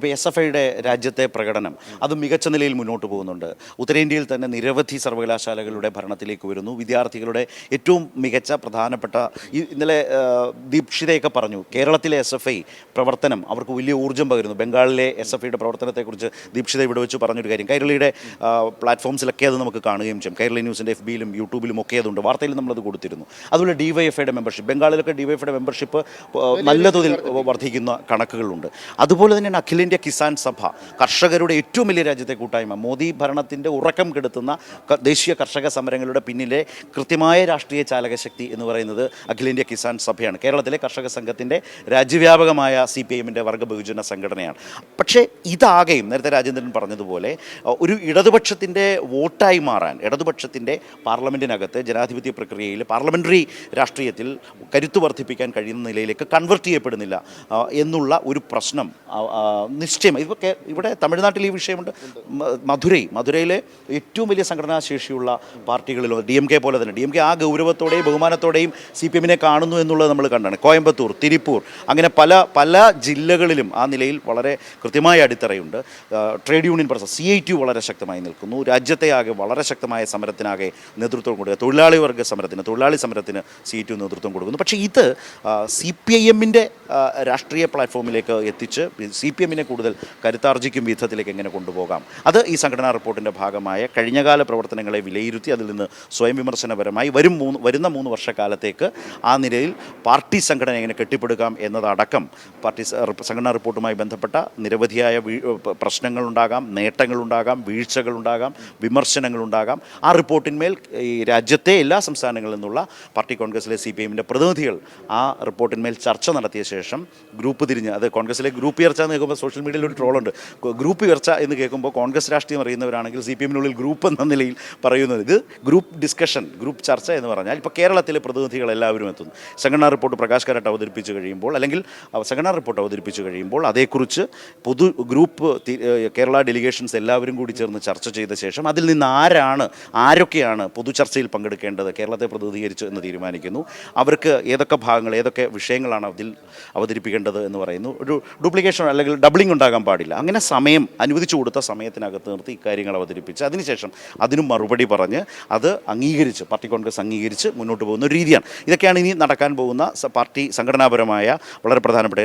ഇപ്പോൾ SFIയുടെ രാജ്യത്തെ പ്രകടനം അത് മികച്ച നിലയിൽ മുന്നോട്ട് പോകുന്നുണ്ട്. ഉത്തരേന്ത്യയിൽ തന്നെ നിരവധി സർവകലാശാലകളുടെ ഭരണത്തിലേക്ക് വരുന്നു. വിദ്യാർത്ഥികളുടെ ഏറ്റവും മികച്ച പ്രധാനപ്പെട്ട ഇന്നലെ ദീപ്ഷിതയൊക്കെ പറഞ്ഞു, കേരളത്തിലെ SFI പ്രവർത്തനം അവർക്ക് വലിയ ഊർജ്ജം പകരുന്നു. ബംഗാളിലെ SFIയുടെ പ്രവർത്തനത്തെക്കുറിച്ച് ദീപ്ഷിത ഇവിടെ വെച്ച് പറഞ്ഞൊരു കാര്യം കൈരളിയുടെ പ്ലാറ്റ്ഫോംസിലൊക്കെ അത് നമുക്ക് കാണുകയും ചെയ്യും. കൈരളി ന്യൂസിൻ്റെ FBയിലും യൂട്യൂബിലും ഒക്കെ അതുണ്ട്. വാർത്തയിൽ നമ്മളത് കൊടുത്തിരുന്നു. അതുപോലെ DYFIയുടെ മെമ്പർഷിപ്പ്, ബംഗാളിലൊക്കെ DYFIയുടെ മെമ്പർഷിപ്പ് നല്ല തോതിൽ വർദ്ധിക്കുന്ന കണക്കുകളുണ്ട്. അതുപോലെ തന്നെയാണ് അഖിലേന്ത്യാ കിസാൻ സഭ, കർഷകരുടെ ഏറ്റവും വലിയ രാജ്യത്തെ കൂട്ടായ്മ. മോദി ഭരണത്തിൻ്റെ ഉറക്കം കെടുത്തുന്ന ദേശീയ കർഷക സമരങ്ങളുടെ പിന്നിലെ കൃത്യമായ രാഷ്ട്രീയ ചാലകശക്തി എന്ന് പറയുന്നത് അഖിലേന്ത്യാ കിസാൻ സഭയാണ്. കേരളത്തിലെ കർഷക സംഘത്തിൻ്റെ രാജ്യവ്യാപകമായ CPIഎമ്മിൻ്റെ വർഗ്ഗ ബഹുജന സംഘടനയാണ്. പക്ഷേ ഇതാകെയും നേരത്തെ രാജേന്ദ്രൻ പറഞ്ഞതുപോലെ ഒരു ഇടതുപക്ഷത്തിൻ്റെ വോട്ടായി മാറാൻ, ഇടതുപക്ഷത്തിൻ്റെ പാർലമെൻറ്റിനകത്ത് ജനാധിപത്യ പ്രക്രിയയിൽ പാർലമെൻ്ററി രാഷ്ട്രീയത്തിൽ കരുത്ത് വർദ്ധിപ്പിക്കാൻ കഴിയുന്ന നിലയിലേക്ക് കൺവെർട്ട് ചെയ്യപ്പെടുന്നില്ല എന്നുള്ള ഒരു പ്രശ്നം നിശ്ചയം. ഇവിടെ തമിഴ്നാട്ടിൽ ഈ വിഷയമുണ്ട്. മധുരയിലെ ഏറ്റവും വലിയ സംഘടനാ ശേഷിയുള്ള പാർട്ടികളിലോ DMK പോലെ തന്നെ DMK ആ ഗൗരവത്തോടെയും ബഹുമാനത്തോടെയും CPIഎമ്മിനെ കാണുന്നു എന്നുള്ളത് നമ്മൾ കണ്ടാണ്. കോയമ്പത്തൂർ, തിരുപ്പൂർ, അങ്ങനെ പല ജില്ലകളിലും ആ നിലയിൽ വളരെ കൃത്യമായ അടിത്തറയുണ്ട്. ട്രേഡ് യൂണിയൻ പ്രവർത്തനം CITU വളരെ ശക്തമായി നിൽക്കുന്നു. രാജ്യത്തെ ആകെ വളരെ ശക്തമായ സമരത്തിനാകെ നേതൃത്വം കൊടുക്കുക. തൊഴിലാളി സമരത്തിന് CITU നേതൃത്വം കൊടുക്കുന്നു. പക്ഷേ ഇത് CPIഎമ്മിൻ്റെ രാഷ്ട്രീയ പ്ലാറ്റ്ഫോമിലേക്ക് എത്തിച്ച് CPIഎമ്മിനെ കൂടുതൽ കരുത്താർജിക്കും വിധത്തിലേക്ക് എങ്ങനെ കൊണ്ടുപോകാം, അത് ഈ സംഘടനാ റിപ്പോർട്ടിൻ്റെ ഭാഗമായ കഴിഞ്ഞകാല പ്രവർത്തനങ്ങളെ വിലയിരുത്തി അതിൽ നിന്ന് സ്വയം വിമർശനപരമായി വരുന്ന 3 വർഷക്കാലത്തേക്ക് ആ നിലയിൽ പാർട്ടി സംഘടന എങ്ങനെ കെട്ടിപ്പടുക്കാം എന്നതടക്കം പാർട്ടി സംഘടനാ റിപ്പോർട്ടുമായി ബന്ധപ്പെട്ട നിരവധിയായ പ്രശ്നങ്ങളുണ്ടാകാം, നേട്ടങ്ങളുണ്ടാകാം, വീഴ്ചകളുണ്ടാകാം, വിമർശനങ്ങളുണ്ടാകാം. ആ റിപ്പോർട്ടിന്മേൽ ഈ രാജ്യത്തെ എല്ലാ സംസ്ഥാനങ്ങളിൽ നിന്നുള്ള പാർട്ടി കോൺഗ്രസിലെ CPIഎമ്മിൻ്റെ പ്രതിനിധികൾ ആ റിപ്പോർട്ടിന്മേൽ ചർച്ച നടത്തിയ ശേഷം ഗ്രൂപ്പ് തിരിഞ്ഞ്, അത് കോൺഗ്രസിലെ ഗ്രൂപ്പ് ചർച്ച എന്ന് കേൾക്കുമ്പോൾ സോഷ്യൽ മീഡിയയിൽ ഒരു ട്രോളുണ്ട്. ഗ്രൂപ്പ് ചർച്ച എന്ന് കേൾക്കുമ്പോൾ കോൺഗ്രസ് രാഷ്ട്രീയം അറിയുന്നവരാണെങ്കിൽ CPIഎമ്മിനുള്ളിൽ ഗ്രൂപ്പ് എന്ന നിലയിൽ പറയുന്നത്, ഇത് ഗ്രൂപ്പ് ഡിസ്കഷൻ, ഗ്രൂപ്പ് ചർച്ച എന്ന് പറഞ്ഞാൽ ഇപ്പോൾ കേരളത്തിലെ പ്രതിനിധികൾ എല്ലാവരും എത്തുന്നു. സംഘടനാ റിപ്പോർട്ട് പ്രകാശ് കാരാട്ട് അവതരിപ്പിച്ച് കഴിയുമ്പോൾ, അല്ലെങ്കിൽ സംഘടനാ റിപ്പോർട്ട് അവതരിപ്പിച്ച് കഴിയുമ്പോൾ അതേക്കുറിച്ച് ഗ്രൂപ്പ് കേരള ഡെലിഗേഷൻസ് എല്ലാവരും കൂടി ചേർന്ന് ചർച്ച ചെയ്ത ശേഷം അതിൽ നിന്ന് ആരൊക്കെയാണ് പൊതുചർച്ചയിൽ പങ്കെടുക്കേണ്ടത്, കേരളത്തെ പ്രതിനിധീകരിച്ച് എന്ന് തീരുമാനിക്കുന്നു. അവർക്ക് ഏതൊക്കെ ഭാഗങ്ങൾ, ഏതൊക്കെ വിഷയങ്ങളാണ് അതിൽ അവതരിപ്പിക്കേണ്ടത് എന്ന് പറയുന്നു. ഒരു ഡ്യൂപ്ലിക്കേഷൻ അല്ലെങ്കിൽ ഡബിളിംഗ് ഉണ്ടാകാൻ പാടില്ല. അങ്ങനെ സമയം അനുവദിച്ചു കൊടുത്ത സമയത്തിനകത്ത് നിർത്തി ഇക്കാര്യങ്ങൾ അവതരിപ്പിച്ച് അതിനുശേഷം അതിനും മറുപടി പറഞ്ഞ് അത് അംഗീകരിച്ച് പാർട്ടി കോൺഗ്രസ് അംഗീകരിച്ച് മുന്നോട്ട് പോകുന്ന ഒരു രീതിയാണ്. ഇതൊക്കെയാണ് ഇനി നടക്കാൻ പോകുന്ന പാർട്ടി സംഘടനാപരമായ വളരെ പ്രധാനപ്പെട്ട